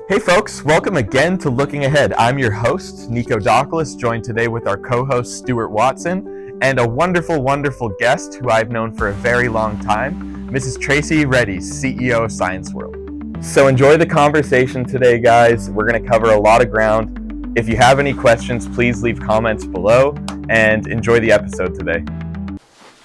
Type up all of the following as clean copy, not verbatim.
Hey folks, welcome again to Looking Ahead. I'm your host, Nico Docolas, joined today with our co-host, Stuart Watson, and a wonderful, wonderful guest who I've known for a very long time, Mrs. Tracy Redies, CEO of Science World. So enjoy the conversation today, guys. We're going to cover a lot of ground. If you have any questions, please leave comments below, and enjoy the episode today.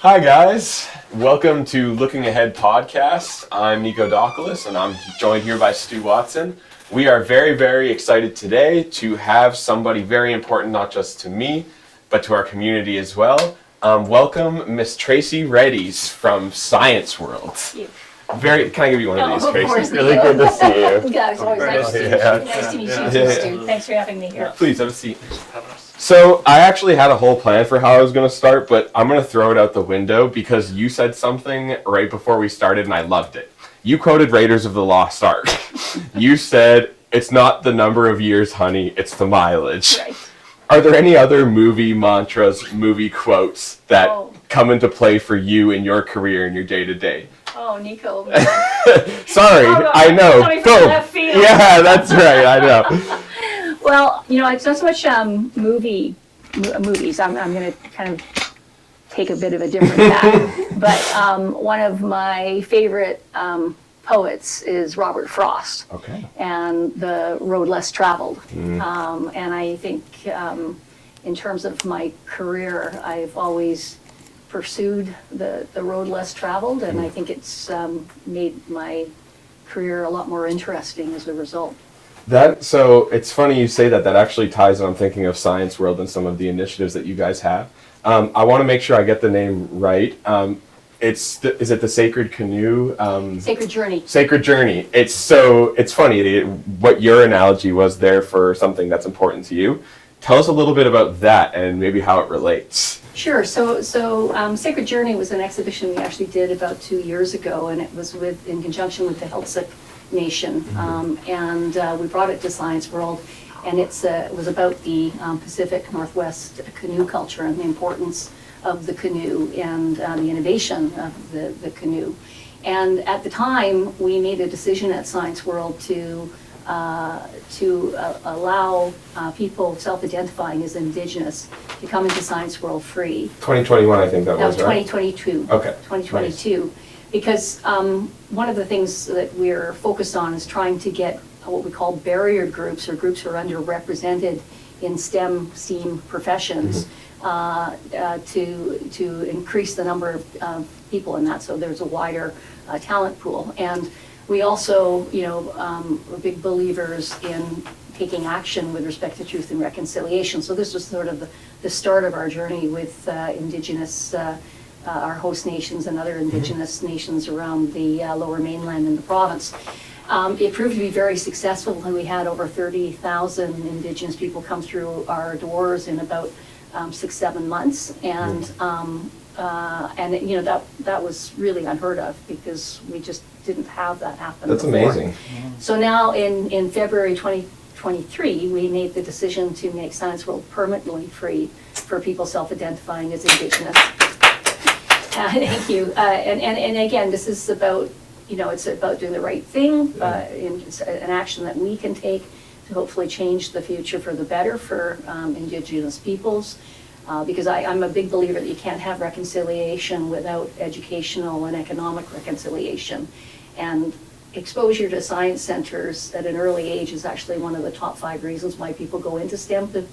Hi guys, welcome to Looking Ahead podcast. I'm Nico Docolas, and I'm joined here by Stu Watson. We are very, very excited today to have somebody very important, not just to me, but to our community as well. Welcome, Miss Tracy Redies from Science World. Thank you. Can I give you one of these, Tracy? Course, really good to see you. Yeah, it's always nice to meet you too, Stu. Thanks for having me here. Please have a seat. So I actually had a whole plan for how I was going to start, but I'm going to throw it out the window because you said something right before we started and I loved it. You quoted Raiders of the Lost Ark. You said, "It's not the number of years, honey, it's the mileage." Right. Are there any other movie mantras, movie quotes that come into play for you in your career and your day-to-day? Oh, Nico. Sorry, I know. Go. Left field. Yeah, that's right, I know. Well, it's not so much movies. I'm going to kind of take a bit of a different path. But one of my favorite poets is Robert Frost. Okay. And The Road Less Traveled. And I think in terms of my career, I've always pursued the road less traveled, and I think it's made my career a lot more interesting as a result. So it's funny you say that. That actually ties when I'm thinking of Science World and some of the initiatives that you guys have. I want to make sure I get the name right. Is it the Sacred Canoe? Sacred Journey. Sacred Journey. It's funny what your analogy was there for something that's important to you. Tell us a little bit about that and maybe how it relates. Sure. So Sacred Journey was an exhibition we actually did about 2 years ago, and it was in conjunction with the Heiltsuk Nation, and we brought it to Science World, and it was about the Pacific Northwest canoe culture and the importance of the canoe and the innovation of the canoe. And at the time, we made a decision at Science World to allow people self-identifying as Indigenous to come into Science World free. 2021, I think that was, right? 2022. Okay. 2022. Nice. Because one of the things that we're focused on is trying to get what we call barrier groups, or groups who are underrepresented in STEM professions, to increase the number of people in that, so there's a wider talent pool. And we also, are big believers in taking action with respect to truth and reconciliation. So this was sort of the start of our journey with Indigenous, our host nations and other Indigenous nations around the Lower Mainland and the province. It proved to be very successful, and we had over 30,000 Indigenous people come through our doors in about 6-7 months, and that was really unheard of because we just didn't have that happen. That's before. Amazing. So now in February 2023, we made the decision to make Science World permanently free for people self-identifying as Indigenous. Thank you. And again, this is about, it's about doing the right thing, an action that we can take to hopefully change the future for the better for Indigenous peoples. Because I'm a big believer that you can't have reconciliation without educational and economic reconciliation. And exposure to science centers at an early age is actually one of the top 5 reasons why people go into STEM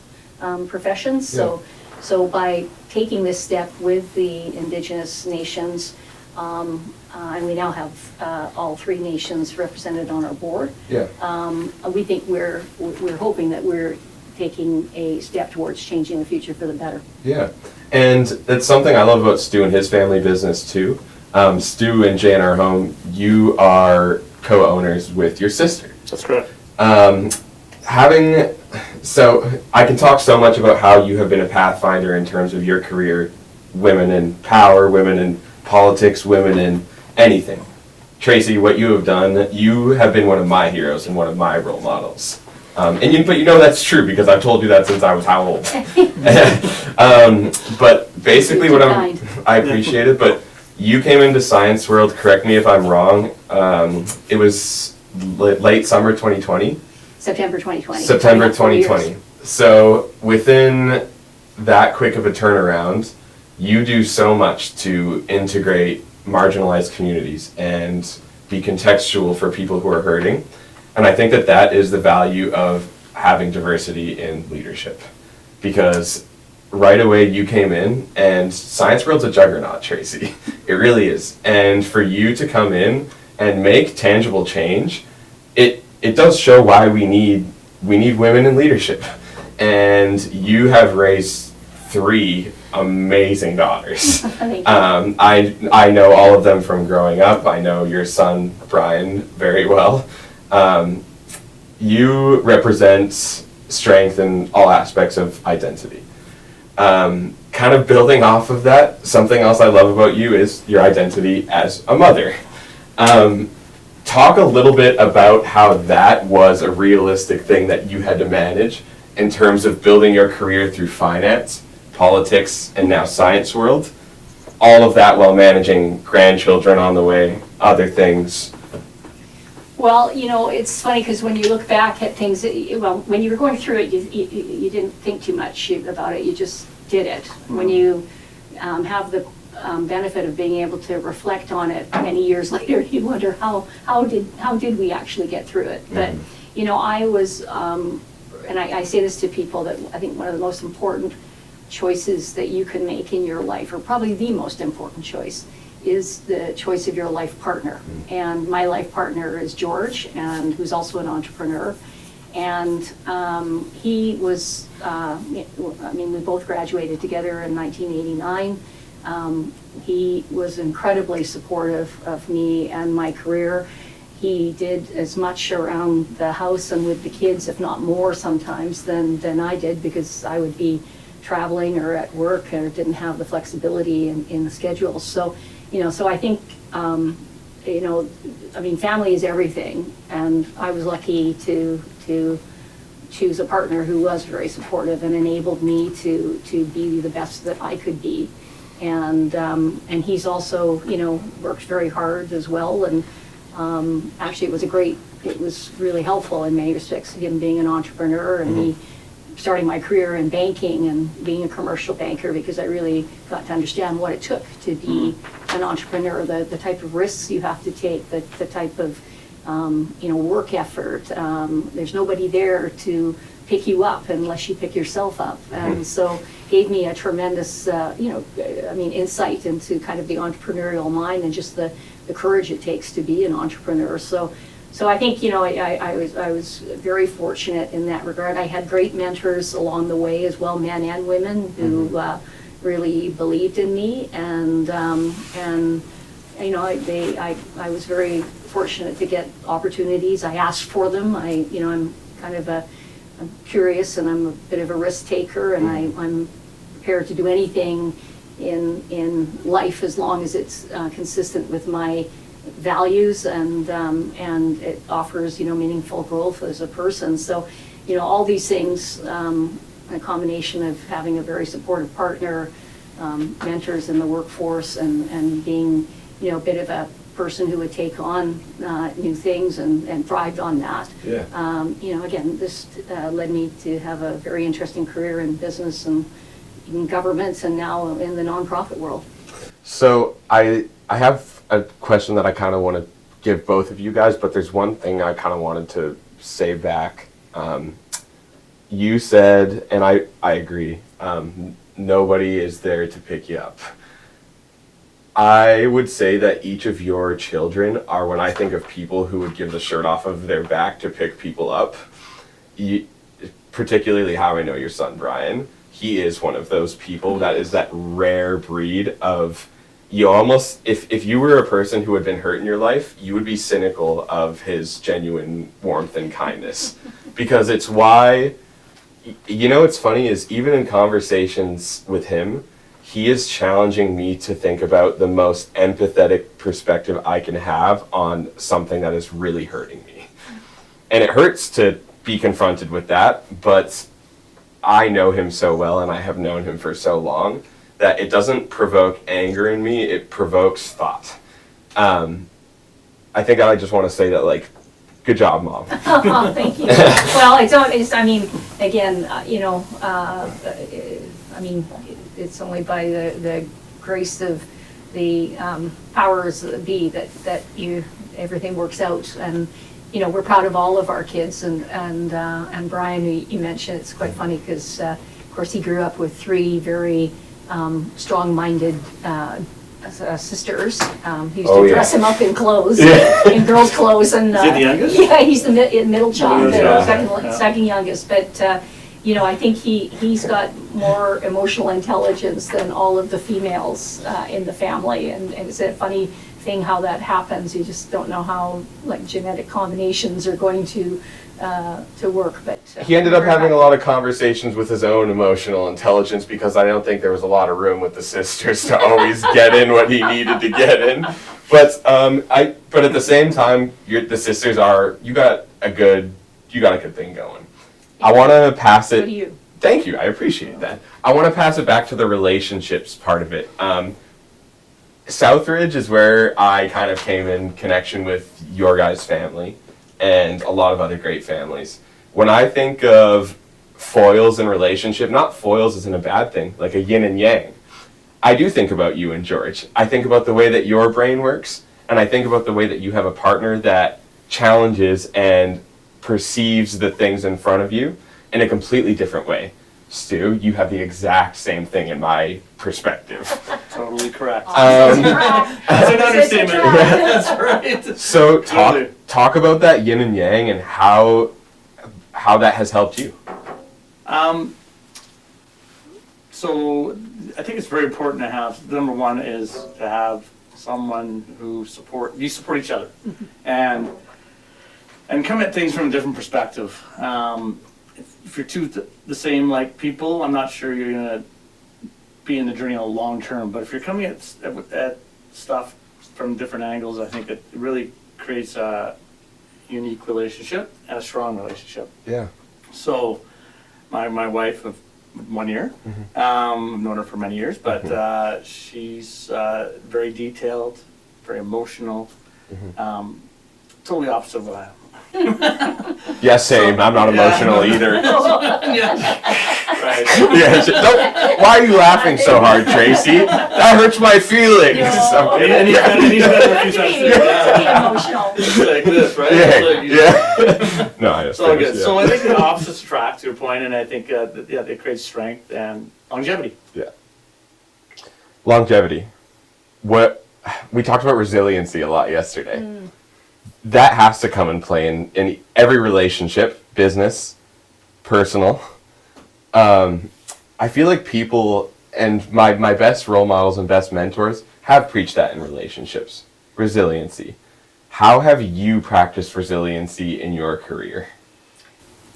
professions. Yeah. So by taking this step with the Indigenous nations, and we now have all 3 nations represented on our board. Yeah. We think we're hoping that we're taking a step towards changing the future for the better. Yeah, and it's something I love about Stu and his family business too. Stu and J&R Home, you are co-owners with your sister. That's correct. So I can talk so much about how you have been a pathfinder in terms of your career, women in power, women in politics, women in anything. Tracy, what you have done, you have been one of my heroes and one of my role models. But that's true because I've told you that since I was how old? But basically I appreciate it, but you came into Science World, correct me if I'm wrong, it was late summer 2020. September 2020. September Coming up 4 years. 2020. So within that quick of a turnaround, you do so much to integrate marginalized communities and be contextual for people who are hurting. And I think that that is the value of having diversity in leadership. Because right away you came in, and science world's a juggernaut, Tracy. It really is. And for you to come in and make tangible change, it does show why we need women in leadership. And you have raised 3 amazing daughters. Thank you. I know all of them from growing up. I know your son, Brian, very well. You represent strength in all aspects of identity. Kind of building off of that, something else I love about you is your identity as a mother. Talk a little bit about how that was a realistic thing that you had to manage in terms of building your career through finance, politics, and now science world. All of that while managing grandchildren on the way, other things. Well, it's funny because when you look back at things, when you were going through it, you didn't think too much about it. You just did it. When you have the benefit of being able to reflect on it many years later, you wonder how did we actually get through it? But I was, and I say this to people, that I think one of the most important choices that you can make in your life, or probably the most important choice, is the choice of your life partner. And my life partner is George, and who's also an entrepreneur. And he was, we both graduated together in 1989. He was incredibly supportive of me and my career. He did as much around the house and with the kids, if not more sometimes, than I did, because I would be traveling or at work or didn't have the flexibility in the schedule. So, so I think, family is everything. And I was lucky to choose a partner who was very supportive and enabled me to be the best that I could be. And he's also, worked very hard as well. And actually it was really helpful in many respects, him being an entrepreneur and me starting my career in banking and being a commercial banker, because I really got to understand what it took to be an entrepreneur, the type of risks you have to take, the type of work effort. There's nobody there to pick you up unless you pick yourself up. And so gave me a tremendous, insight into kind of the entrepreneurial mind and just the courage it takes to be an entrepreneur. So I think, I was very fortunate in that regard. I had great mentors along the way as well, men and women, who really believed in me. And I was very fortunate to get opportunities. I asked for them. I'm kind of I'm curious, and I'm a bit of a risk taker, and I'm prepared to do anything in life as long as it's consistent with my values and it offers meaningful growth as a person. So all these things, a combination of having a very supportive partner, mentors in the workforce, and being a bit of a person who would take on new things and thrived on that. Again, this led me to have a very interesting career in business and in governments, and now in the nonprofit world. So I have a question that I kind of want to give both of you guys, but there's one thing I kind of wanted to say back. You said, and I agree, nobody is there to pick you up. I would say that each of your children are, when I think of people who would give the shirt off of their back to pick people up, particularly how I know your son, Brian, he is one of those people that is that rare breed of, you almost, if you were a person who had been hurt in your life, you would be cynical of his genuine warmth and kindness. Because it's why, what's funny is even in conversations with him, he is challenging me to think about the most empathetic perspective I can have on something that is really hurting me. And it hurts to be confronted with that, but I know him so well, and I have known him for so long, that it doesn't provoke anger in me, it provokes thought. I think I just want to say that, Good job, Mom. Oh, thank you. Well, I mean, again, I mean, it's only by the grace of the powers that be that everything works out. And, we're proud of all of our kids. And Brian, you mentioned, it's quite funny because, of course, he grew up with three very strong-minded sisters. He used to dress him up in clothes, in girls' clothes. And, is he the youngest? Yeah, he's the middle child, Yeah. second youngest. But, I think he's got more emotional intelligence than all of the females in the family. And it's a funny thing how that happens. You just don't know how, like, genetic combinations are going to work. But He ended up having a lot of conversations with his own emotional intelligence because I don't think there was a lot of room with the sisters to always get in what he needed to get in. But but at the same time, the sisters you got a good thing going. I want to pass it. So do you. Thank you. I appreciate that. I want to pass it back to the relationships part of it. Southridge is where I kind of came in connection with your guys' family and a lot of other great families. When I think of foils in relationship, not foils isn't a bad thing, like a yin and yang. I do think about you and George. I think about the way that your brain works, and I think about the way that you have a partner that challenges and perceives the things in front of you in a completely different way. Stu, you have the exact same thing in my perspective. Totally correct. That's That's an understatement. That's right. So talk about that yin and yang and how that has helped you. So I think it's very important to have, number one is to have someone who you support each other and come at things from a different perspective. If you're two the same like people, I'm not sure you're gonna be in the journey on long term. But if you're coming at stuff from different angles, I think it really creates a unique relationship and a strong relationship. Yeah. So, my wife of 1 year, I've known her for many years, but she's very detailed, very emotional, totally opposite of what I am. Yeah, same. I'm not emotional either. Right. Yeah, why are you laughing so hard, Tracy? That hurts my feelings. And he's better if he's emotional. It's like this, right? Yeah. No, I just So good. So I think the opposites attract, to your point, and I think it creates strength and longevity. Yeah. Longevity. What we talked about resiliency a lot yesterday. That has to come and play in every relationship, business, personal. I feel like people and my best role models and best mentors have preached that in relationships. Resiliency. How have you practiced resiliency in your career?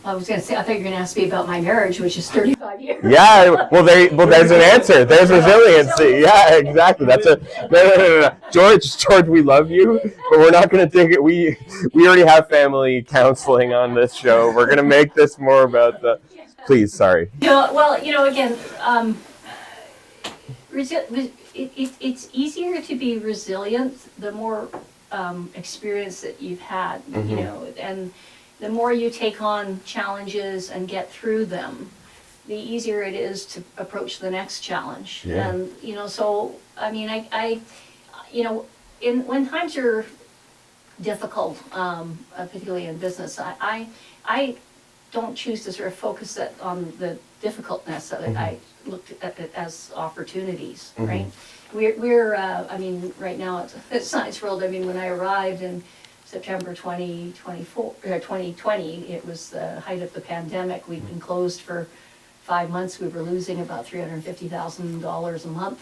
I was going to say, I thought you were going to ask me about my marriage, which is 35 years. Yeah, there's an answer. There's resiliency. Yeah, exactly. That's no. George, we love you, but we're not going to take it. We already have family counseling on this show. We're going to make this more about the. Please, sorry. Well, again, it's easier to be resilient the more experience that you've had, and the more you take on challenges and get through them, the easier it is to approach the next challenge. Yeah. And, so, I mean, when times are difficult, particularly in business, I don't choose to sort of focus on the difficultness of it. I looked at it as opportunities, right? We're right now at Science World, when I arrived in September 2020, it was the height of the pandemic. We'd been closed for 5 months. We were losing about $350,000 a month.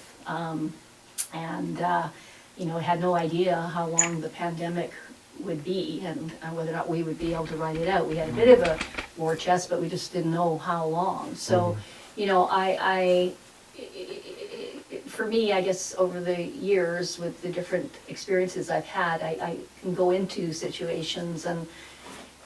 Had no idea how long the pandemic would be and whether or not we would be able to ride it out. We had a bit of a war chest, but we just didn't know how long. So, for me, I guess over the years with the different experiences I've had, I can go into situations and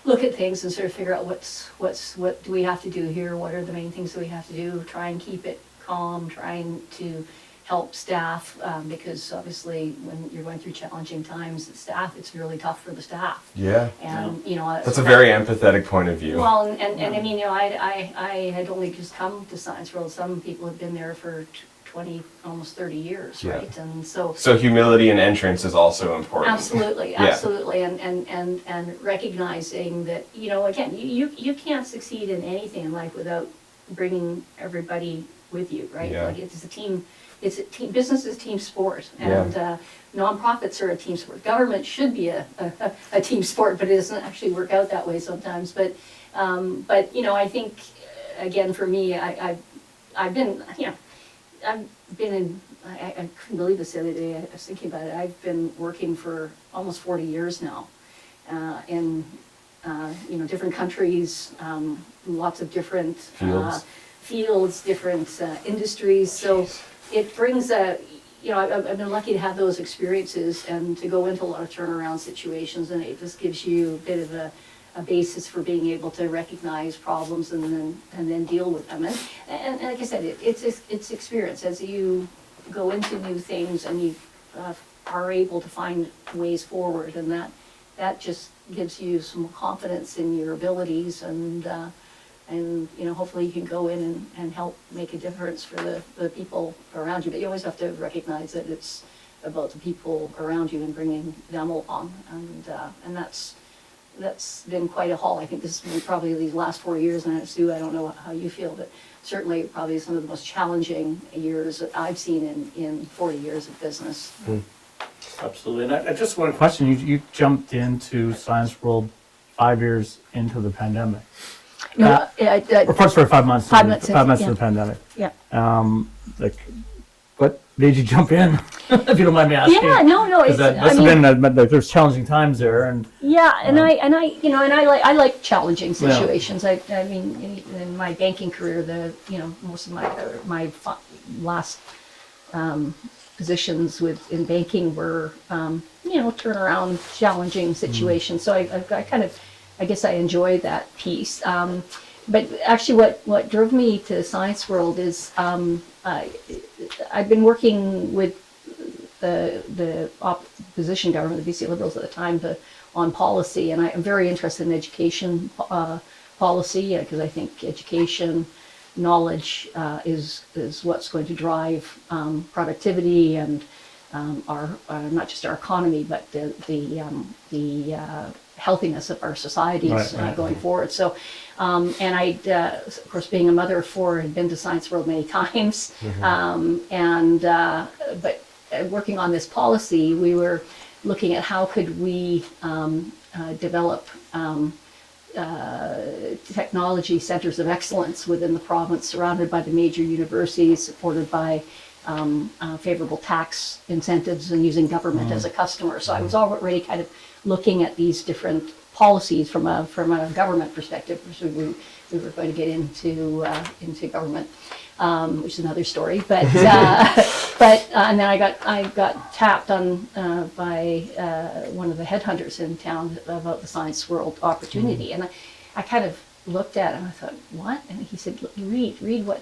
look at things and sort of figure out what do we have to do here? What are the main things that we have to do? Try and keep it calm, trying to help staff, because obviously when you're going through challenging times, the staff, it's really tough for the staff. Yeah. And, you know. That's a very empathetic point of view. Well, and I mean, you know, I had only just come to Science World. Some people have been there for 20, almost 30 years, Yeah. right? And so. So humility in entrance is also important. Absolutely, Yeah. absolutely, and recognizing that, you know, again, you can't succeed in anything in life without bringing everybody with you, right? Yeah. Like it's a team, business is team sport, and nonprofits are a team sport. Government should be a team sport, but it doesn't actually work out that way sometimes. But you know, I think, again, for me, I've been, you know, I've been in, I couldn't believe this the other day, I was thinking about it, I've been working for almost 40 years now, in, you know, different countries, lots of different fields, different industries, so it brings you know, I've been lucky to have those experiences and to go into a lot of turnaround situations, and it just gives you a bit of a basis for being able to recognize problems and then deal with them. And like I said, it's experience as you go into new things and you are able to find ways forward, and that just gives you some confidence in your abilities, and you know, hopefully you can go in and help make a difference for the people around you. But you always have to recognize that it's about the people around you and bringing them along, and that's been quite a haul. I think this has been probably these last 4 years, and Stu, I don't know how you feel, but certainly probably some of the most challenging years that I've seen in 40 years of business. Absolutely. And I just one question. You jumped into Science World 5 years into the pandemic. No, Or first for 5 months. 5 months, 5 months yeah. of the pandemic. Yeah. Like, what made you jump in? If you don't mind me asking. Yeah, no, it's, That I must mean, have been, there's challenging times there, and yeah, and I, you know, and I like challenging situations. I mean, in my banking career, you know, most of my last positions in banking were, you know, turnaround, challenging situations. So I kind of, I guess I enjoy that piece. But actually, what drove me to Science World is I've been working with the opposition government, the BC Liberals at the time, on policy, and I'm very interested in education policy, because I think education, knowledge is what's going to drive productivity and our not just our economy, but the healthiness of our societies going forward. So, and I'd, of course, being a mother of four, had been to Science World many times, but working on this policy, we were looking at how could we develop technology centers of excellence within the province, surrounded by the major universities, supported by favorable tax incentives, and using government as a customer. So I was already kind of looking at these different policies from a government perspective. So we were going to get into government, which is another story. But and then I got tapped on by one of the headhunters in town about the Science World opportunity, and I kind of looked at it and I thought, what? And he said, look, read what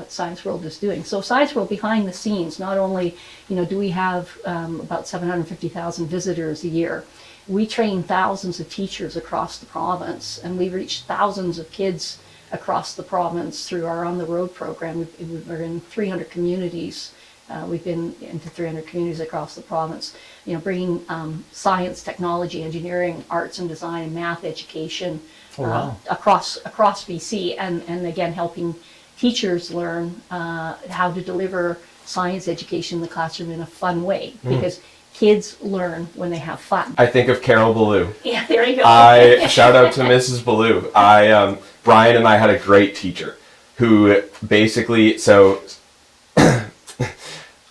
Science World is doing. So Science World, behind the scenes, not only, you know, do we have about 750,000 visitors a year, we train thousands of teachers across the province, and we reach thousands of kids across the province through our On the Road program. We're in 300 communities. We've been into 300 communities across the province, you know, bringing science, technology, engineering, arts and design, and math education across BC, and again, helping teachers learn how to deliver science education in the classroom in a fun way, because kids learn when they have fun. I think of Carol Ballou. Yeah, there you go. Shout out to Mrs. Ballou. Brian and I had a great teacher who basically, so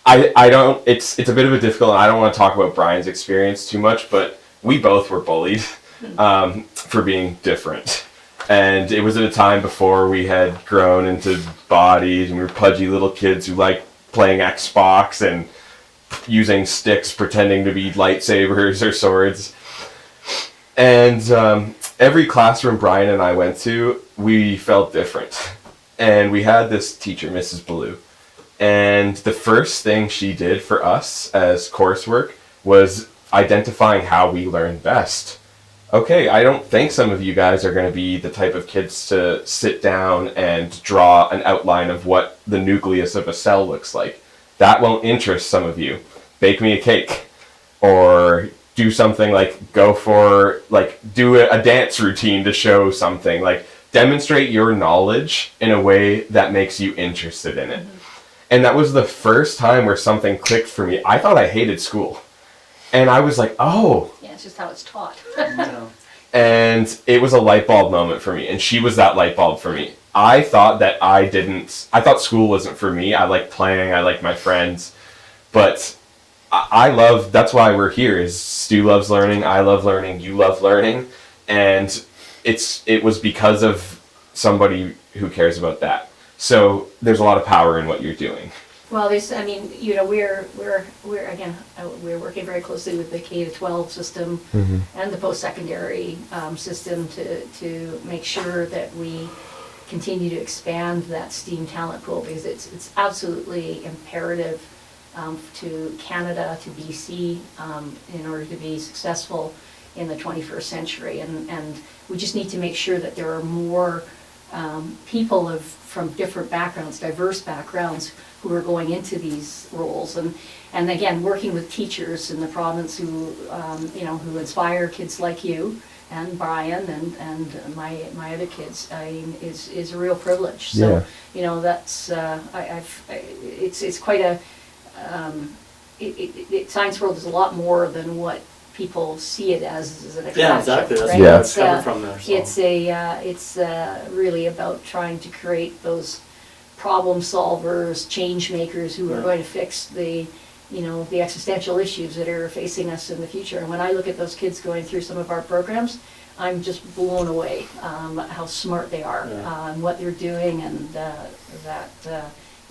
I don't, it's a bit of a difficult, and I don't want to talk about Brian's experience too much, but we both were bullied for being different. And it was at a time before we had grown into bodies, and we were pudgy little kids who liked playing Xbox and using sticks pretending to be lightsabers or swords. And every classroom Brian and I went to, we felt different. And we had this teacher, Mrs. Ballou, And the first thing she did for us as coursework was identifying how we learn best. Okay, I don't think some of you guys are going to be the type of kids to sit down and draw an outline of what the nucleus of a cell looks like. That won't interest some of you. Bake me a cake. Or do something like do a dance routine to show something. Like, demonstrate your knowledge in a way that makes you interested in it. And that was the first time where something clicked for me. I thought I hated school. And I was like, oh. Yeah, it's just how it's taught. And it was a light bulb moment for me. And she was that light bulb for me. I thought school wasn't for me. I like playing, I like my friends. But that's why we're here, is Stu loves learning, I love learning, you love learning. And it was because of somebody who cares about that. So there's a lot of power in what you're doing. Well, we're working very closely with the K-12 system and the post-secondary system to make sure that we continue to expand that STEAM talent pool, because it's absolutely imperative to Canada, to BC, in order to be successful in the 21st century. And we just need to make sure that there are more people from different backgrounds, diverse backgrounds, who are going into these roles. And again, working with teachers in the province who inspire kids like you and Brian and my other kids, is a real privilege. So, that's, it's quite a, Science World is a lot more than what people see it as an attraction. Yeah, exactly. That's right? where it's coming from there. So. It's really about trying to create those problem solvers, change makers who are going to fix the existential issues that are facing us in the future. And when I look at those kids going through some of our programs, I'm just blown away how smart they are and what they're doing, and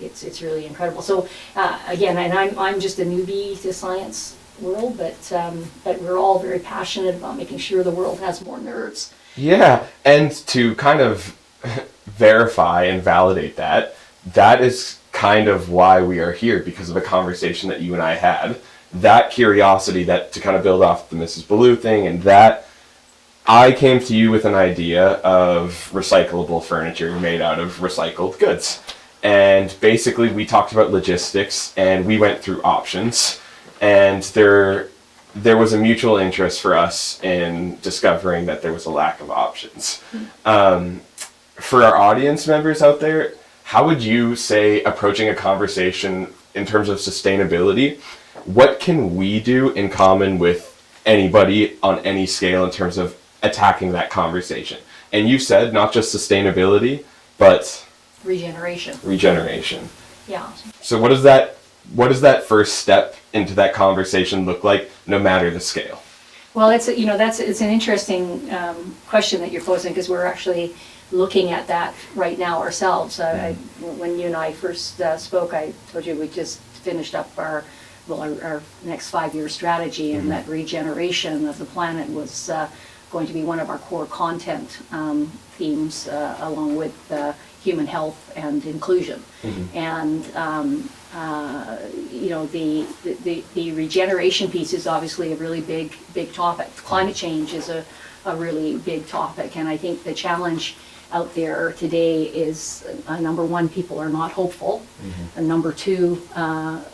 it's really incredible. So again, and I'm just a newbie to Science World, but we're all very passionate about making sure the world has more nerds. Yeah, and to kind of verify and validate that is kind of why we are here, because of a conversation that you and I had. That curiosity, that to kind of build off the Mrs. Ballou thing, and that I came to you with an idea of recyclable furniture made out of recycled goods. And basically we talked about logistics, and we went through options, and there was a mutual interest for us in discovering that there was a lack of options. For our audience members out there, how would you say, approaching a conversation in terms of sustainability, what can we do in common with anybody on any scale in terms of attacking that conversation? And you said not just sustainability, but regeneration. Yeah. So what does that first step into that conversation look like, no matter the scale? Well, it's an interesting question that you're posing, because we're actually looking at that right now ourselves. When you and I first spoke, I told you we just finished up our next 5-year strategy, and that regeneration of the planet was going to be one of our core content themes, along with human health and inclusion. And the regeneration piece is obviously a really big topic. Climate change is a really big topic, and I think the challenge out there today is, number one, people are not hopeful, and number two,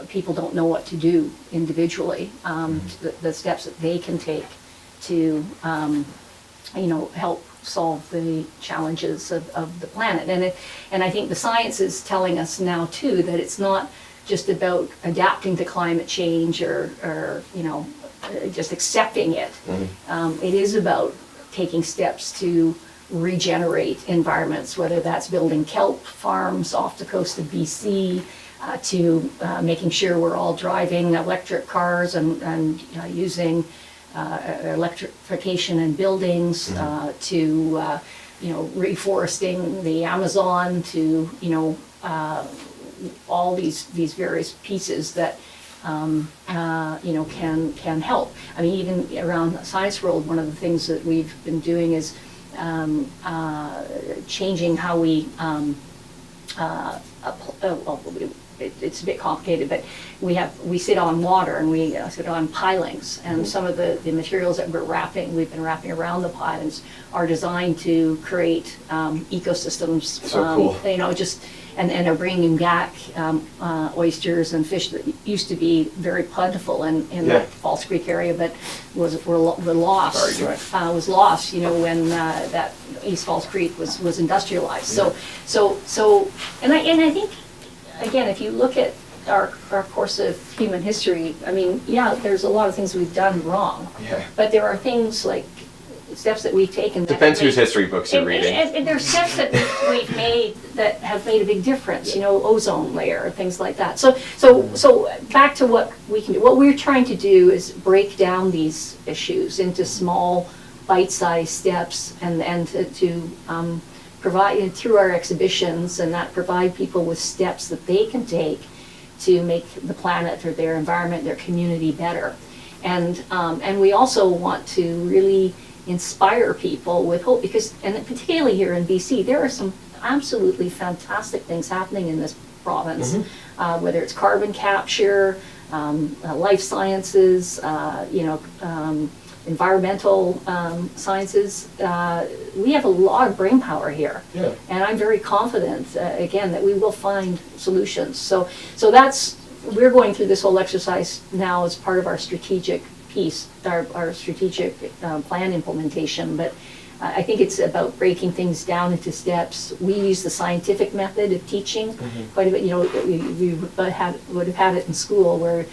people don't know what to do individually, the steps that they can take to help solve the challenges of the planet. And I think the science is telling us now too that it's not just about adapting to climate change or just accepting it. It is about taking steps to regenerate environments, whether that's building kelp farms off the coast of BC, to making sure we're all driving electric cars and using electrification in buildings, to reforesting the Amazon, to all these various pieces that can help. I mean, even around Science World, one of the things that we've been doing is changing how we it's a bit complicated, but we sit on water and we sit on pilings, and some of the materials that we've been wrapping around the pilings are designed to create ecosystems. So cool. And are bringing back oysters and fish that used to be very plentiful in that Falls Creek area, but were lost. Was lost, when that East Falls Creek was industrialized. Yeah. So I think, again, if you look at our course of human history, I mean, there's a lot of things we've done wrong. Yeah. But there are things like steps that we've taken. Depends whose history books you're reading. And there's steps that we've made that have made a big difference, ozone layer, things like that. So back to what we can do. What we're trying to do is break down these issues into small, bite-sized steps, and to provide, through our exhibitions, and that provide people with steps that they can take to make the planet or their environment, their community better. And we also want to really inspire people with hope, because, and particularly here in BC, there are some absolutely fantastic things happening in this province, whether it's carbon capture, life sciences, environmental sciences. We have a lot of brain power here, and I'm very confident, again, that we will find solutions. So we're going through this whole exercise now as part of our strategic piece, our strategic plan implementation, but I think it's about breaking things down into steps. We use the scientific method of teaching quite a bit. We would have had it in school where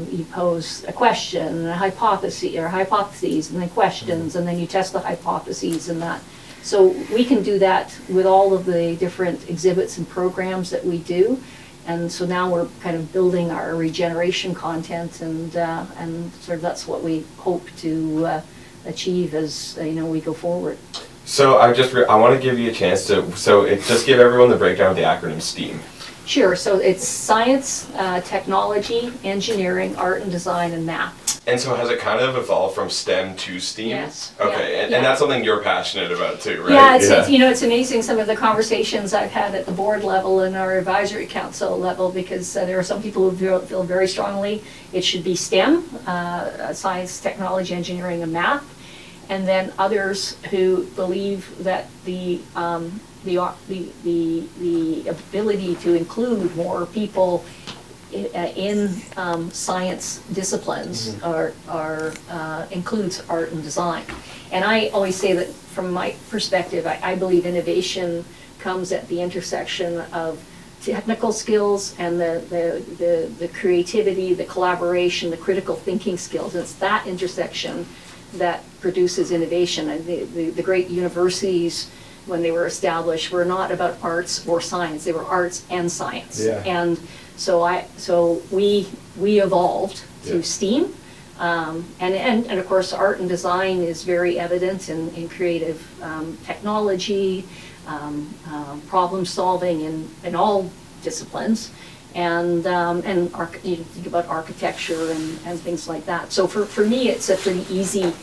you pose a question and a hypotheses, and then questions, and then you test the hypotheses and that. So we can do that with all of the different exhibits and programs that we do. And so now we're kind of building our regeneration content, and sort of that's what we hope to achieve as we go forward. So I want to give you a chance to just give everyone the breakdown of the acronym STEAM. Sure. So it's science, technology, engineering, art and design, and math. And so has it kind of evolved from STEM to STEAM? Yes. Okay, and that's something you're passionate about too, right? Yeah, it's amazing some of the conversations I've had at the board level and our advisory council level, because there are some people who feel very strongly it should be STEM, science, technology, engineering, and math, and then others who believe that the ability to include more people in science disciplines includes art and design. And I always say that from my perspective, I believe innovation comes at the intersection of technical skills and the creativity, the collaboration, the critical thinking skills. And it's that intersection that produces innovation. And the great universities, when they were established, were not about arts or science, they were arts and science. Yeah. And so we evolved to STEAM, and of course art and design is very evident in creative technology, problem solving in all disciplines, and you think about architecture and things like that. So for me, it's a pretty easy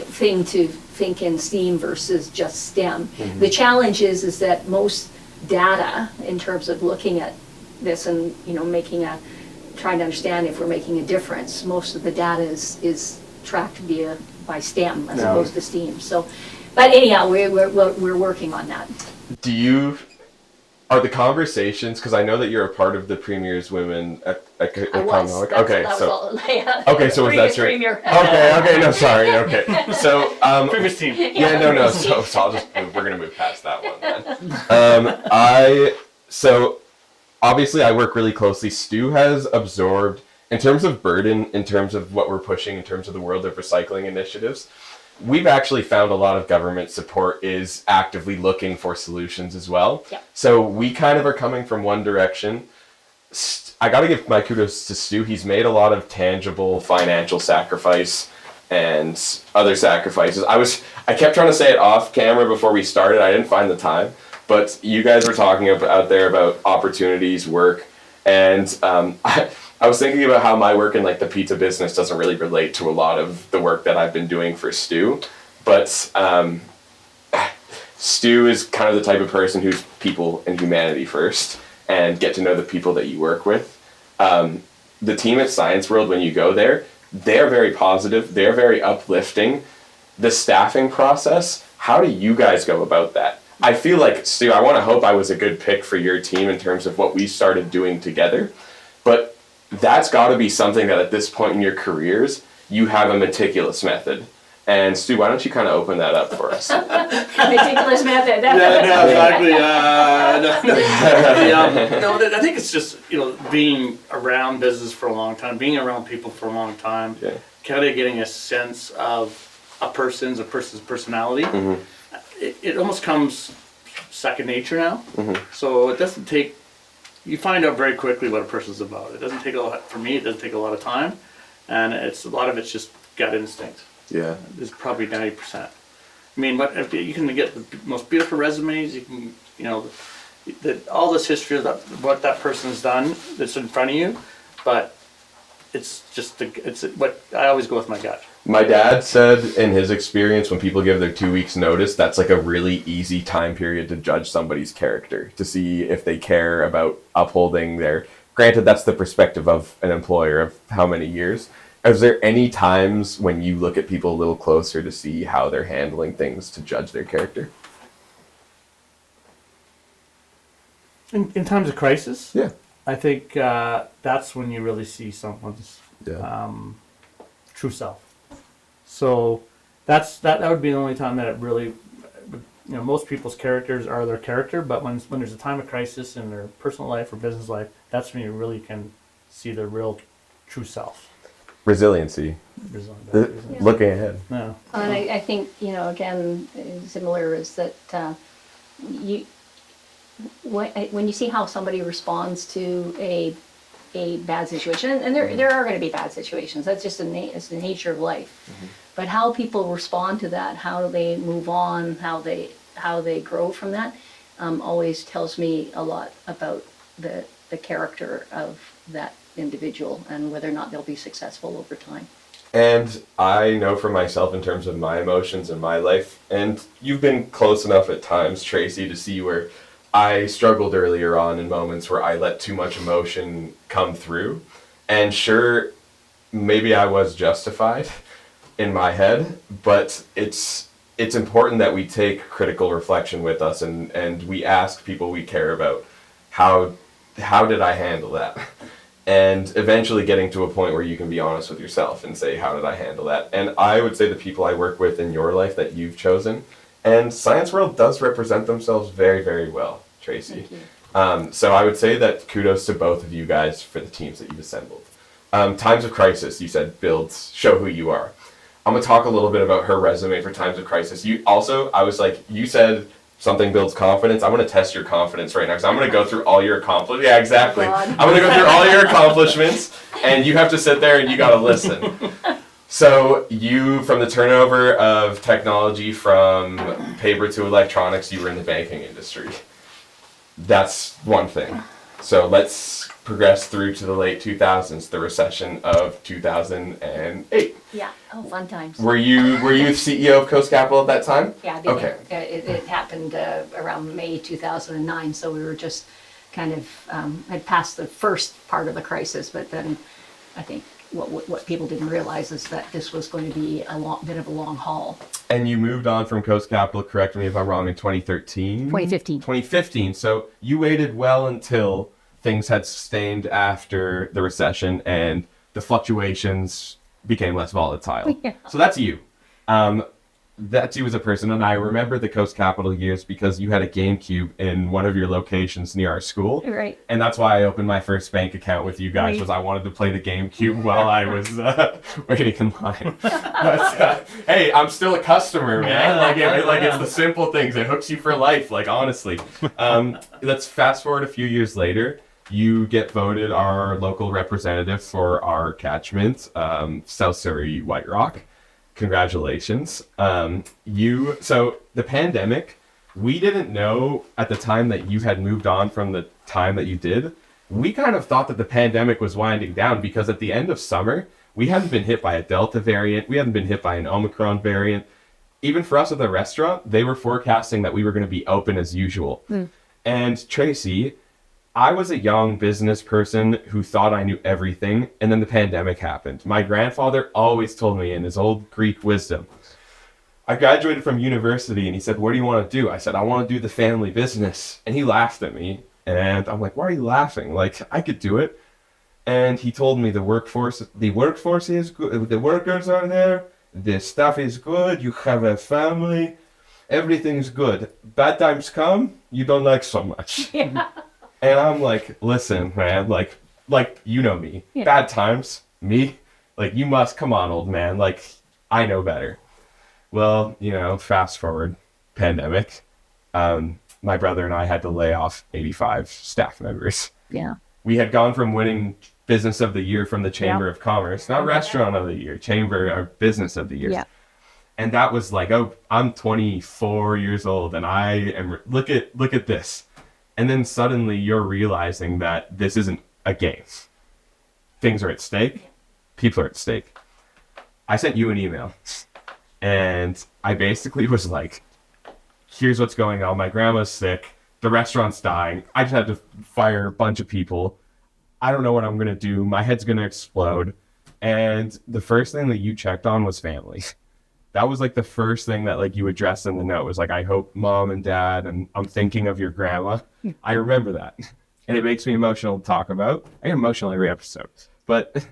thing to think in STEAM versus just STEM. The challenge is that most data, in terms of looking at this and trying to understand if we're making a difference, most of the data is tracked by STEM as opposed to STEAM. So, but anyhow, we're working on that. Are the conversations, because I know that you're a part of the Premier's Women at Commonwealth. Okay, so was that true? Premier. Okay, no, sorry. Okay, so Previous team. no. So we're gonna move past that one then. So obviously I work really closely. Stu has absorbed, in terms of burden, in terms of what we're pushing, in terms of the world of recycling initiatives. We've actually found a lot of government support is actively looking for solutions as well. Yep. So we kind of are coming from one direction. I got to give my kudos to Stu. He's made a lot of tangible financial sacrifice and other sacrifices. I kept trying to say it off camera before we started. I didn't find the time, but you guys were talking out there about opportunities, work, and I was thinking about how my work in the pizza business doesn't really relate to a lot of the work that I've been doing for Stu, but Stu is kind of the type of person who's people and humanity first, and get to know the people that you work with. The team at Science World, when you go there, they're very positive, they're very uplifting. The staffing process, how do you guys go about that? I feel like, Stu, I want to hope I was a good pick for your team in terms of what we started doing together, but that's got to be something that at this point in your careers, you have a meticulous method. And Stu, why don't you kind of open that up for us? Meticulous method. Exactly. I think it's just, being around business for a long time, being around people for a long time, kind of getting a sense of a person's personality. Mm-hmm. It almost comes second nature now. Mm-hmm. So it doesn't take, you find out very quickly what a person's about. It doesn't take a lot, for me, it doesn't take a lot of time. And a lot of it's just gut instinct. Yeah. It's probably 90%. I mean, if you can get the most beautiful resumes, you can, all this history of what that person's done that's in front of you, but it's just, what I always go with my gut. My dad said in his experience, when people give their 2 weeks notice, that's like a really easy time period to judge somebody's character, to see if they care about upholding their, granted that's the perspective of an employer of how many years. Is there any times when you look at people a little closer to see how they're handling things to judge their character? In times of crisis, Yeah. I think that's when you really see someone's true self. So that would be the only time that it really, most people's characters are their character, but when there's a time of crisis in their personal life or business life, that's when you really can see their real true self. Resiliency. Looking ahead. Yeah. And I think, again, similar is that when you see how somebody responds to a bad situation, and there are going to be bad situations, that's just it's the nature of life. Mm-hmm. But how people respond to that, how they move on, how they grow from that, always tells me a lot about the character of that individual and whether or not they'll be successful over time. And I know for myself in terms of my emotions in my life, and you've been close enough at times, Tracy, to see where I struggled earlier on in moments where I let too much emotion come through. And sure, maybe I was justified in my head, but it's important that we take critical reflection with us and we ask people we care about, how did I handle that? And eventually getting to a point where you can be honest with yourself and say, how did I handle that? And I would say the people I work with in your life that you've chosen, and Science World does represent themselves very, very well, Tracy. So I would say that kudos to both of you guys for the teams that you've assembled. Times of Crisis, you said, show who you are. I'm going to talk a little bit about her resume for Times of Crisis. You said something builds confidence. I'm going to test your confidence right now because I'm going to go through all your accomplishments. Yeah, exactly. I'm going to go through all your accomplishments, and you have to sit there and you got to listen. So you, from the turnover of technology from paper to electronics, you were in the banking industry. That's one thing. So let's progress through to the late 2000s, the recession of 2008. Yeah. Oh, fun times. Were you CEO of Coast Capital at that time? Yeah. Okay. It happened around May 2009, so we were just kind of had passed the first part of the crisis, but then I think what people didn't realize is that this was going to be a bit of a long haul. And you moved on from Coast Capital, correct me if I'm wrong, in 2013? 2015. 2015. So you waited well until things had sustained after the recession and the fluctuations became less volatile. Yeah. So that's you. That's you as a person. And I remember the Coast Capital years because you had a GameCube in one of your locations near our school. Right. And that's why I opened my first bank account with you guys, was I wanted to play the GameCube while I was waiting in line. But, hey, I'm still a customer, man. It's the simple things. It hooks you for life, honestly. Let's fast forward a few years later. You get voted our local representative for our catchment, South Surrey White Rock. Congratulations. So the pandemic, we didn't know at the time that you had moved on from the time that you did. We kind of thought that the pandemic was winding down because at the end of summer, we hadn't been hit by a Delta variant. We hadn't been hit by an Omicron variant. even for us at the restaurant, they were forecasting that we were going to be open as usual. And Tracy, I was a young business person who thought I knew everything, and then the pandemic happened. My grandfather always told me in his old Greek wisdom, I graduated from university, and he said, what do you want to do? I said, I want to do the family business. And he laughed at me, and I'm like, why are you laughing? Like, I could do it. And he told me the workforce is good, the workers are there, the stuff is good, you have a family, everything's good. Bad times come, you don't like so much. Yeah. And I'm like, listen, man, like you know me. Yeah. Bad times, me, like you must, come on, old man, like I know better. Well, you know, fast forward, pandemic, my brother and I had to lay off 85 staff members. Yeah. We had gone from winning Business of the Year from the Chamber of Commerce, not Restaurant of the Year, Chamber or Business of the Year. Yeah. And that was like, oh, I'm 24 years old and I am, look at this. And then suddenly you're realizing that this isn't a game. Things are at stake. People are at stake. I sent you an email and I basically was like, here's what's going on. My grandma's sick. The restaurant's dying. I just had to fire a bunch of people. I don't know what I'm going to do. My head's going to explode. And the first thing that you checked on was family. That was like the first thing that like you addressed in the note was like, I hope mom and dad, and I'm thinking of your grandma. I remember that. And it makes me emotional to talk about. I get emotional every episode. But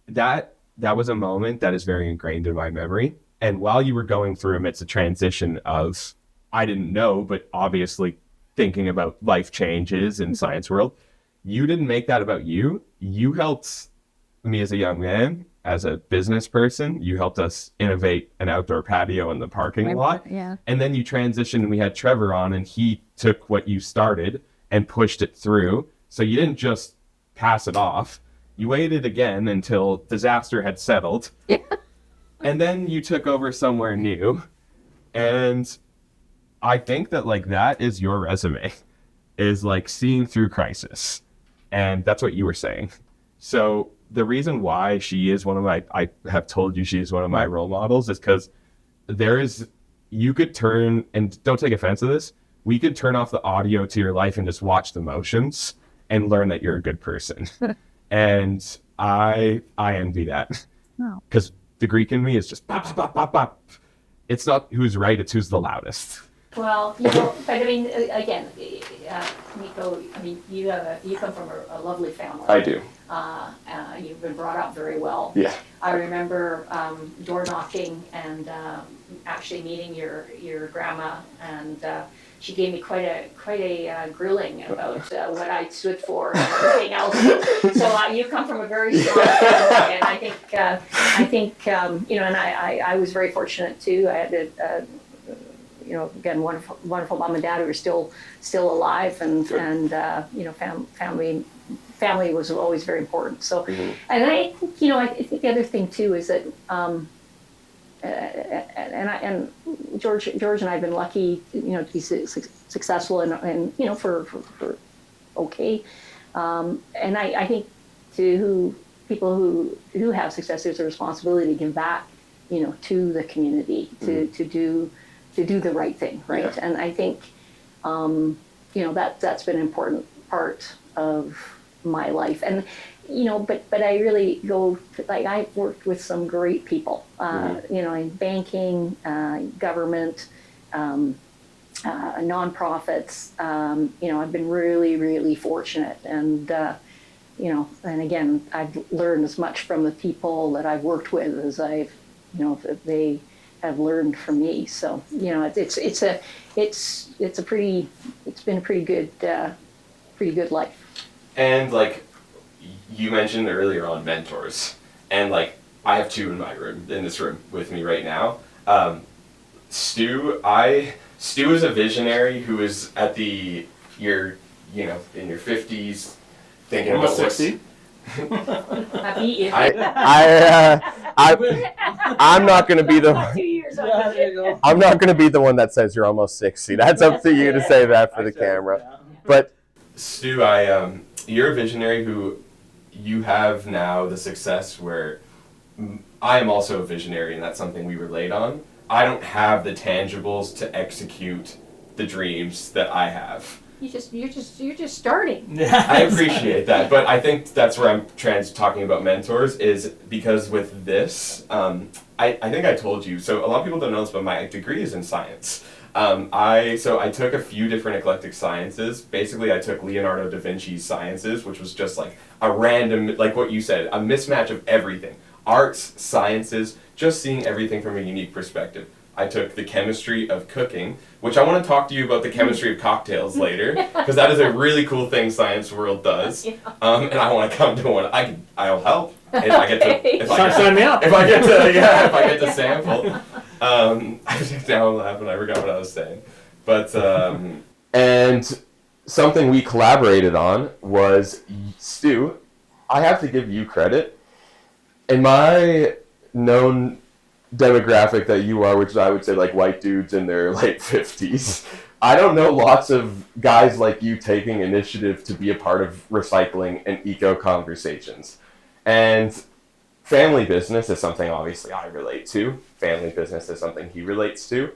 that was a moment that is very ingrained in my memory. And while you were going through amidst a transition of, I didn't know, but obviously thinking about life changes in science world, you didn't make that about you. You helped me as a young man, as a business person. You helped us innovate an outdoor patio in the parking lot. Yeah. And then you transitioned and we had Trevor on and he took what you started and pushed it through. So you didn't just pass it off. You waited again until disaster had settled. Yeah. And then you took over somewhere new. And I think that like that is your resume, is like seeing through crisis. And that's what you were saying. So the reason why she is I have told you she is one of my role models is because you could turn, and don't take offense to this, we could turn off the audio to your life and just watch the motions and learn that you're a good person. And I envy that. Because the Greek in me is just pop, pop, pop, pop. It's not who's right, it's who's the loudest. Well, you know, but I mean, again, Nico, I mean, you come from a lovely family. I do. You've been brought up very well. Yeah. I remember door knocking and actually meeting your grandma, and she gave me quite a grilling about what I stood for and everything else. So you come from a very strong family, and I think you know, and I was very fortunate too. I had you know, again, wonderful mom and dad who are still alive, and you know, family was always very important. So, and I think, you know, I think the other thing too is that, and George and I have been lucky, you know, to be successful and you know, for okay, and I think people who have success, there's a responsibility to give back, you know, to the community, to do the right thing, right? Yeah. And I think, you know, that's been an important part of my life. And, you know, but I really like, I've worked with some great people, you know, in banking, government, nonprofits. You know, I've been really, really fortunate. And, you know, and again, I've learned as much from the people that I've worked with as I've, you know, they have learned from me. So, you know, it's been a pretty good life. And like you mentioned earlier on mentors, and like I have two in this room with me right now. Stu is a visionary who is at in your 50s thinking about what's 60. I'm not going to be the. 2 years. I'm not going to be the one that says you're almost 60. That's up to you to say that for the camera. Yeah. But Stu, you're a visionary who you have now the success where I am also a visionary, and that's something we relate on. I don't have the tangibles to execute the dreams that I have. You're just starting. I appreciate that, but I think that's where I'm talking about mentors is because with this, I think I told you, so a lot of people don't know this, but my degree is in science. I took a few different eclectic sciences. Basically, I took Leonardo da Vinci's sciences, which was just like a random, like what you said, a mismatch of everything. Arts, sciences, just seeing everything from a unique perspective. I took the chemistry of cooking, which I want to talk to you about the chemistry of cocktails later, because that is a really cool thing Science World does. Yeah. And I want to come to one. I'll help if I get to. Sign me up. If I get to sample. Now I'm laughing. I forgot what I was saying, but and something we collaborated on was Stu. I have to give you credit. In my known demographic that you are, which I would say like white dudes in their late 50s, I don't know lots of guys like you taking initiative to be a part of recycling and eco conversations. And family business is something obviously I relate to. Family business is something he relates to.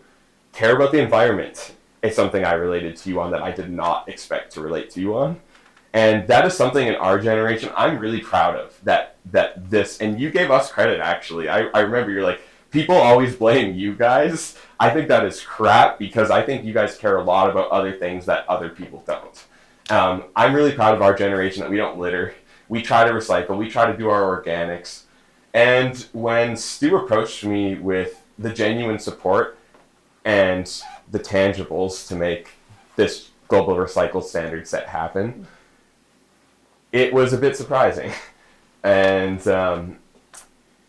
Care about the environment is something I related to you on that I did not expect to relate to you on. And that is something in our generation I'm really proud of, that this, and you gave us credit actually. I remember you're like, people always blame you guys. I think that is crap because I think you guys care a lot about other things that other people don't. I'm really proud of our generation that we don't litter. We try to recycle. We try to do our organics. And when Stu approached me with the genuine support and the tangibles to make this global recycle standard set happen, it was a bit surprising. And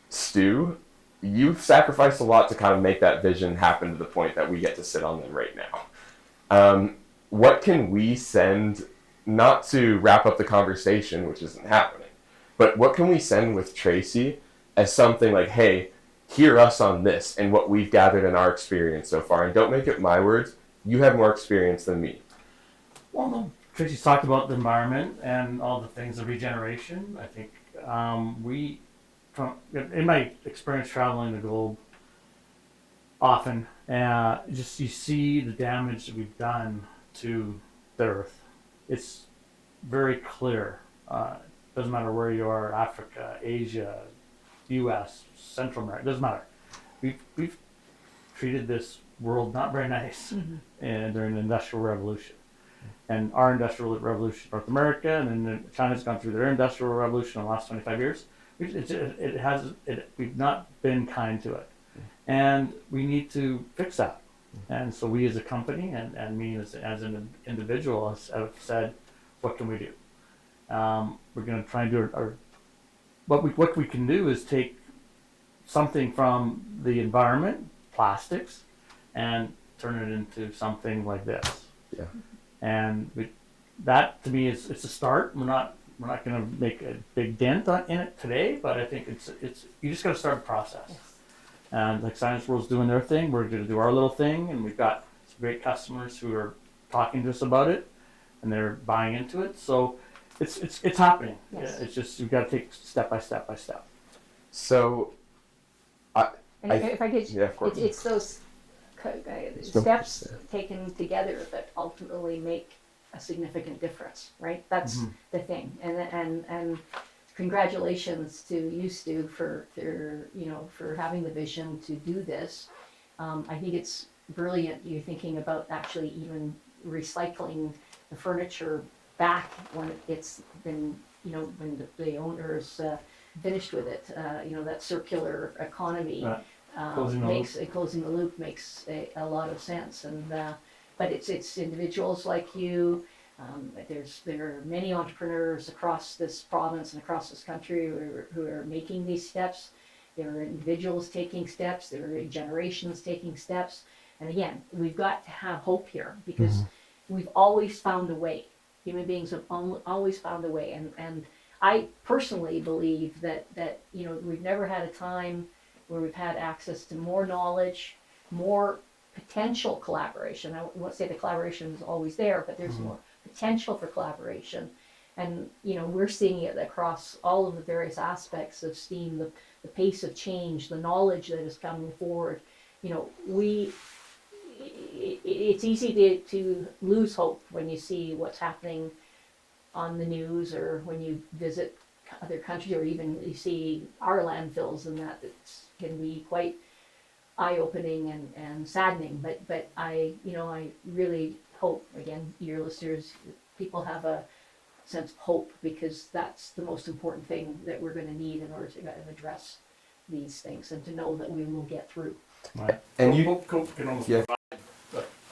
Stu, you've sacrificed a lot to kind of make that vision happen to the point that we get to sit on them right now. What can we send, not to wrap up the conversation, which isn't happening, but what can we send with Tracy as something like, hey, hear us on this and what we've gathered in our experience so far, and don't make it my words, you have more experience than me. Well, no. Tracy's talked about the environment and all the things of regeneration. I think in my experience traveling the globe often, just you see the damage that we've done to the earth. It's very clear. Doesn't matter where you are, Africa, Asia, U.S., Central America, doesn't matter. We've treated this world not very nice during the Industrial Revolution. And our Industrial Revolution, North America, and then China's gone through their Industrial Revolution in the last 25 years. We've not been kind to it. And we need to fix that. And so we as a company and me as an individual have said, what can we do? We're going to try and do what we can do is take something from the environment, plastics, and turn it into something like this. Yeah. And that to me it's a start. We're not going to make a big dent in it today, but I think it's you just got to start the process. Yes. And like Science World's doing their thing, we're going to do our little thing, and we've got some great customers who are talking to us about it, and they're buying into it. So it's happening. Yes. It's just you've got to take step by step by step. So, If I could, yeah, of course. it's those steps taken together that ultimately make a significant difference, right? That's the thing. And congratulations to you, Stu, for having the vision to do this. I think it's brilliant. You're thinking about actually even recycling the furniture back when it's been, when the owners finished with it. That circular economy. Right. Closing the loop makes a lot of sense, and but it's individuals like you. There are many entrepreneurs across this province and across this country who are making these steps. There are individuals taking steps. There are generations taking steps. And again, we've got to have hope here because we've always found a way. Human beings have always found a way, and I personally believe that we've never had a time where we've had access to more knowledge, more potential collaboration. I won't say the collaboration is always there, but there's more potential for collaboration. And, we're seeing it across all of the various aspects of STEAM, the pace of change, the knowledge that is coming forward. it's easy to lose hope when you see what's happening on the news, or when you visit other countries, or even you see our landfills, and that it can be quite eye-opening and saddening. But I really hope, again, your listeners, people have a sense of hope, because that's the most important thing that we're going to need in order to address these things, and to know that we will get through. Right. And Hope can almost provide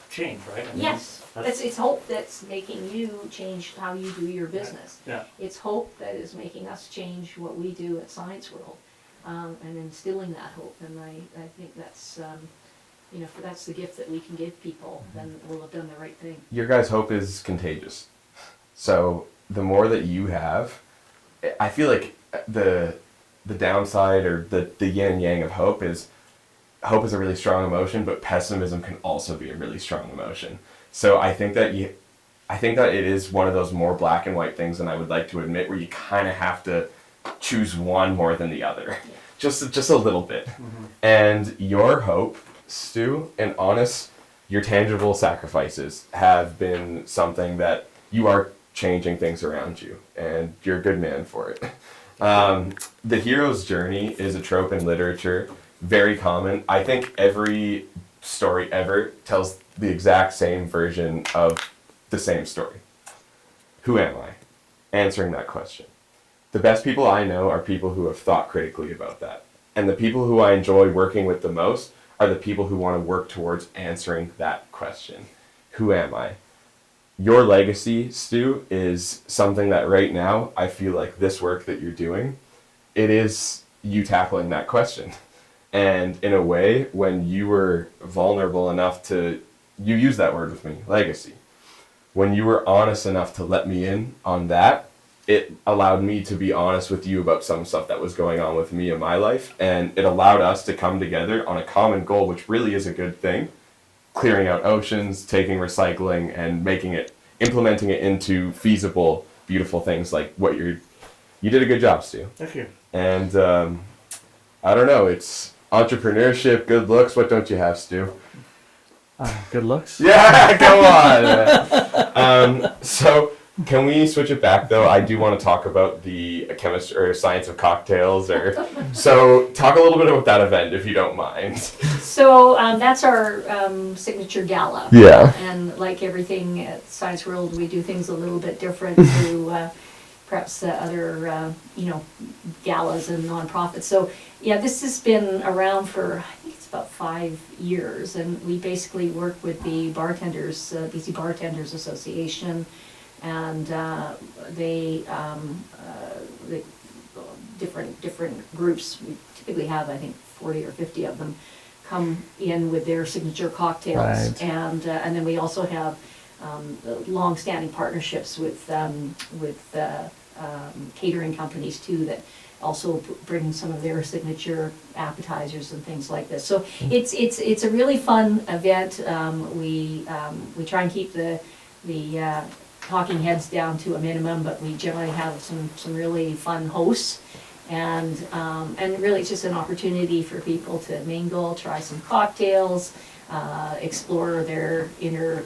change, right? I mean, Yes, it's hope that's making you change how you do your business. Yeah. It's hope that is making us change what we do at Science World, and instilling that hope. And I think that's, if that's the gift that we can give people, then we'll have done the right thing. Your guys' hope is contagious. So the more that you have, I feel like the downside, or the yin and yang of hope is a really strong emotion, but pessimism can also be a really strong emotion. So I think that it is one of those more black and white things than I would like to admit, where you kind of have to choose one more than the other, just a little bit. Mm-hmm. And your hope, Stu, and honest, your tangible sacrifices have been something that you are changing things around you, and you're a good man for it. The hero's journey is a trope in literature, very common. I think every story ever tells the exact same version of the same story. Who am I? Answering that question. The best people I know are people who have thought critically about that. And the people who I enjoy working with the most are the people who want to work towards answering that question. Who am I? Your legacy, Stu, is something that right now I feel like this work that you're doing, it is you tackling that question. And in a way, when you were vulnerable enough to, you use that word with me, legacy. When you were honest enough to let me in on that, it allowed me to be honest with you about some stuff that was going on with me in my life. And it allowed us to come together on a common goal, which really is a good thing. Clearing out oceans, taking recycling, and implementing it into feasible, beautiful things like what you did a good job, Stu. Thank you. And I don't know, it's entrepreneurship, good looks. What don't you have, Stu? Good looks. Yeah, come on. So can we switch it back though? I do want to talk about the chemistry or science of cocktails. So talk a little bit about that event, if you don't mind. So that's our signature gala. Yeah. And like everything at Science World, we do things a little bit different to perhaps other galas and nonprofits. So yeah, this has been around for, I think it's about 5 years, and we basically work with the bartenders, BC Bartenders Association, and they different groups. We typically have, I think, 40 or 50 of them come in with their signature cocktails, Right. and then we also have long-standing partnerships with catering companies too, that also bring some of their signature appetizers and things like this. So it's a really fun event. We try and keep the talking heads down to a minimum, but we generally have some really fun hosts, and really it's just an opportunity for people to mingle, try some cocktails, explore their inner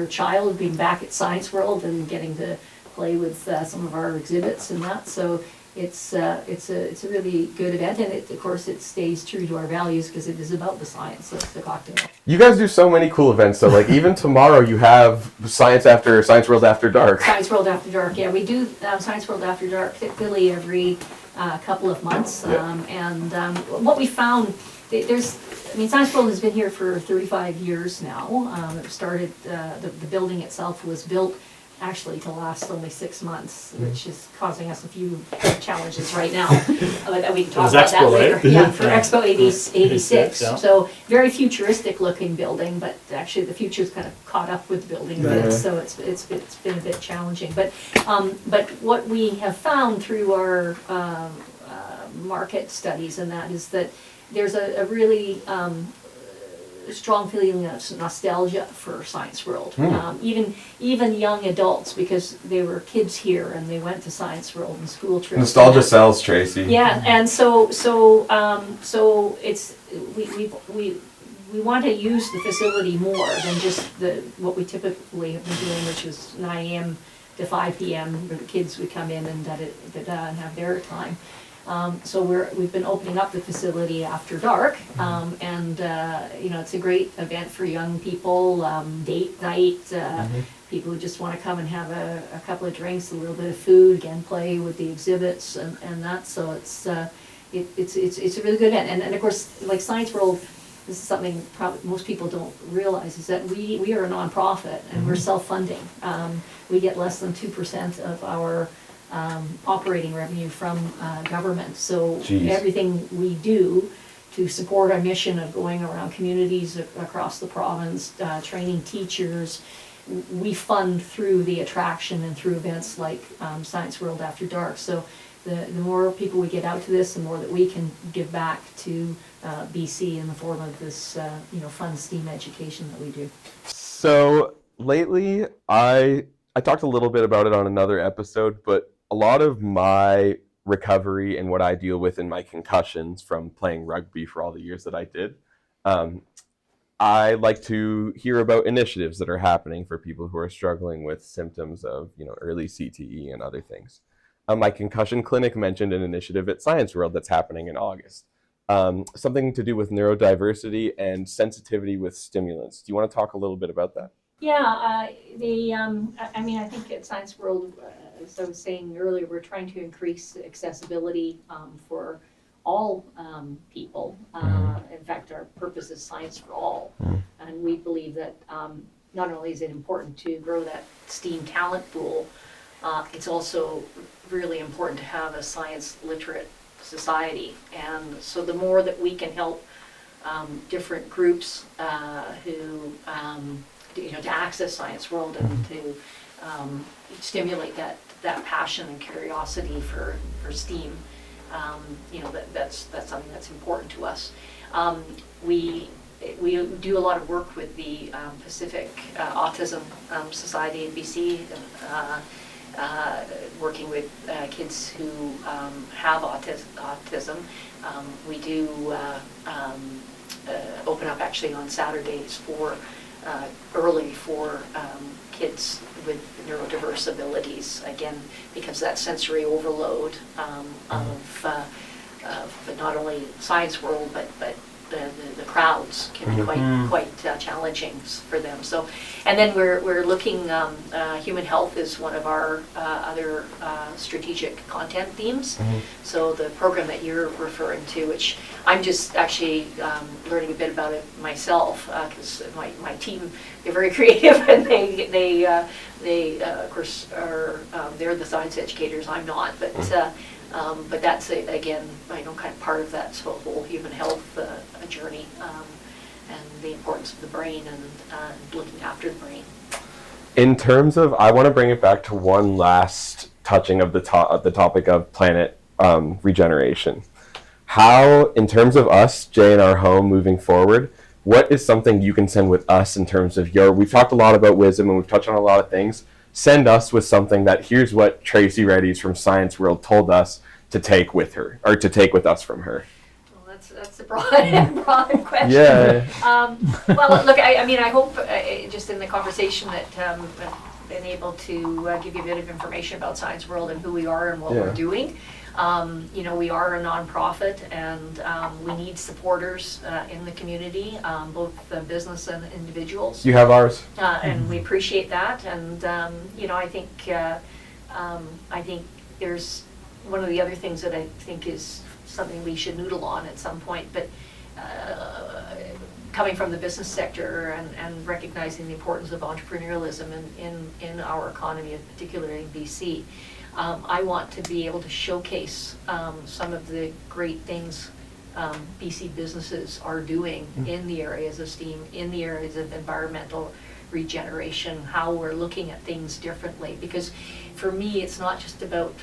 child, being back at Science World and getting to play with some of our exhibits and that. So it's a really good event, and of course it stays true to our values, because it is about the science of the cocktail. You guys do so many cool events. So like even tomorrow you have Science World After Dark. Science World After Dark, yeah, we do Science World After Dark typically every couple of months. And what we found, Science World has been here for 35 years now. It started, the building itself was built actually to last only 6 months, which is causing us a few challenges right now. But we can talk about that later. Right? Yeah, for Expo 86. Yeah. So very futuristic looking building, but actually the future's kind of caught up with the building a bit, so it's been a bit challenging. But what we have found through our market studies and that is that there's a really strong feeling of nostalgia for Science World. Even young adults, because they were kids here and they went to Science World and school trips. Nostalgia sells, Tracy. Yeah, and so it's we want to use the facility more than just what we typically have been doing, which was 9 a.m. to 5 p.m. where the kids would come in and and have their time. So we've been opening up the facility after dark, and it's a great event for young people, date night, people who just want to come and have a couple of drinks, a little bit of food, again play with the exhibits and that. So it's a really good event, and of course, like Science World. This is something probably most people don't realize, is that we are a nonprofit and we're self-funding. We get less than 2% of our operating revenue from government. So everything we do to support our mission of going around communities across the province, training teachers, we fund through the attraction and through events like Science World After Dark. So the more people we get out to this, the more that we can give back to BC in the form of this fun STEAM education that we do. So lately, I talked a little bit about it on another episode, but a lot of my recovery and what I deal with in my concussions from playing rugby for all the years that I did, I like to hear about initiatives that are happening for people who are struggling with symptoms of early CTE and other things. My concussion clinic mentioned an initiative at Science World that's happening in August. Something to do with neurodiversity and sensitivity with stimulants. Do you want to talk a little bit about that? Yeah, I think at Science World, as I was saying earlier, we're trying to increase accessibility for all people. In fact, our purpose is science for all. And we believe that not only is it important to grow that STEAM talent pool, it's also really important to have a science literate society. And so the more that we can help different groups who to access Science World and to stimulate that passion and curiosity for STEAM, that's something that's important to us. We do a lot of work with the Pacific Autism Society in BC, working with kids who have autism. We do open up actually on Saturdays for early for kids with neurodiverse abilities, again because that sensory overload of not only Science World but the crowds can be quite challenging for them. So, and then we're looking. Human health is one of our other strategic content themes. So the program that you're referring to, which I'm just actually learning a bit about it myself, because my team, they're very creative and they of course are they're the science educators. I'm not, but that's again, kind of part of that whole human health journey, and the importance of the brain and looking after the brain. In terms of, I want to bring it back to one last touching of the topic of planet regeneration. How, in terms of us, Jay, and our home moving forward, what is something you can send with us in terms of we've talked a lot about wisdom and we've touched on a lot of things. Send us with something that here's what Tracy Redies from Science World told us to take with her, or to take with us from her. Well, that's a broad question. Yeah. Well, look, I hope just in the conversation that I've been able to give you a bit of information about Science World and who we are and what we're doing. We are a nonprofit, and we need supporters in the community, both business and individuals. You have ours. And we appreciate that. And I think there's one of the other things that I think is something we should noodle on at some point, but coming from the business sector and recognizing the importance of entrepreneurialism in our economy, and particularly in BC. I want to be able to showcase some of the great things BC businesses are doing in the areas of STEAM, in the areas of environmental regeneration, how we're looking at things differently. Because for me, it's not just about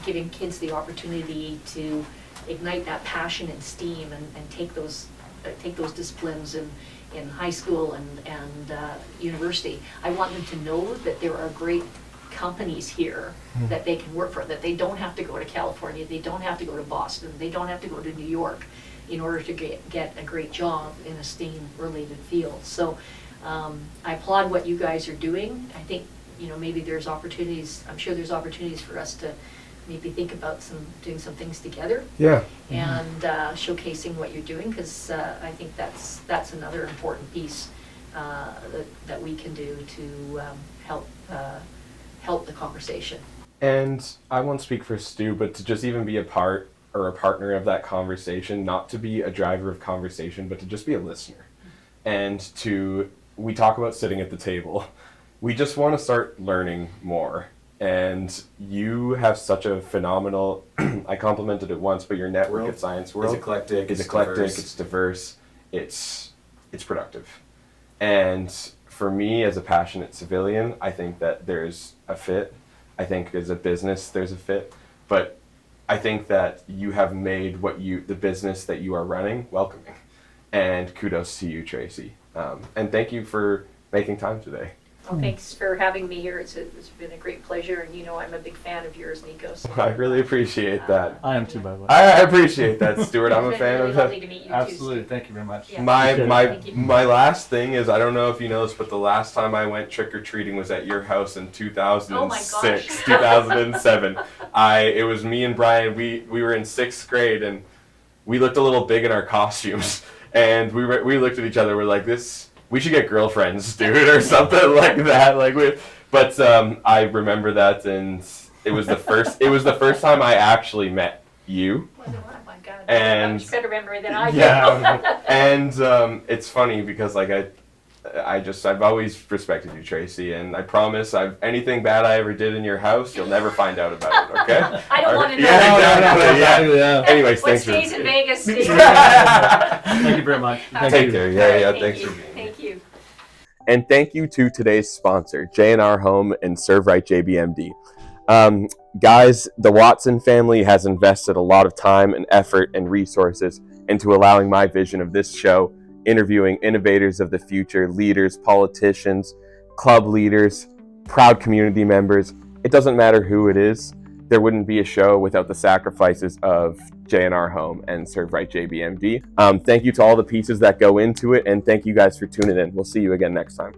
giving kids the opportunity to ignite that passion and steam and take those disciplines in high school and university. I want them to know that there are great companies here that they can work for, that they don't have to go to California, they don't have to go to Boston, they don't have to go to New York in order to get a great job in a STEAM-related field. So I applaud what you guys are doing. I think, maybe there's opportunities, I'm sure there's opportunities for us to maybe think about doing some things together. Yeah. And showcasing what you're doing, because I think that's another important piece that we can do to help the conversation. And I won't speak for Stu, but to just even be a part or a partner of that conversation, not to be a driver of conversation, but to just be a listener. And we talk about sitting at the table. We just want to start learning more. And you have such a phenomenal, I complimented it once, but your network at Science World is eclectic, it's diverse, it's productive. And for me as a passionate civilian, I think that there's a fit. I think as a business there's a fit. But I think that you have made the business that you are running welcoming. And kudos to you, Tracy. And thank you for making time today. Well, thanks for having me here. It's been a great pleasure, and I'm a big fan of yours, Nico. So, I really appreciate that. I am too, by the way. I appreciate that, Stuart. I'm a it's been fan really of lovely that. to meet you Absolutely. too. Thank you very much. Yeah. Thank you. My last thing is, I don't know if you know this, but the last time I went trick-or-treating was at your house in 2006, 2007. It was me and Brian. We were in 6th grade, and we looked a little big in our costumes. And we looked at each other. We're like, we should get girlfriends, dude, or something like that. But I remember that, and it was the first time I actually met you. Oh my God! And Much better memory than I do. yeah, and it's funny because I've always respected you, Tracy, and I promise anything bad I ever did in your house, you'll never find out about it. Okay? I don't want to know. Yeah, exactly. Yeah. Yeah. Anyways, What thanks stays in Vegas stays. Thank you very much. Thank Take you. care. Yeah. Thank Thanks you. for being here. Thank you. And thank you to today's sponsor, J&R Home and Surrey White JBMD. Guys, the Watson family has invested a lot of time and effort and resources into allowing my vision of this show, interviewing innovators of the future, leaders, politicians, club leaders, proud community members. It doesn't matter who it is. There wouldn't be a show without the sacrifices of J&R Home and Surrey White JBMD. Thank you to all the pieces that go into it, and thank you guys for tuning in. We'll see you again next time.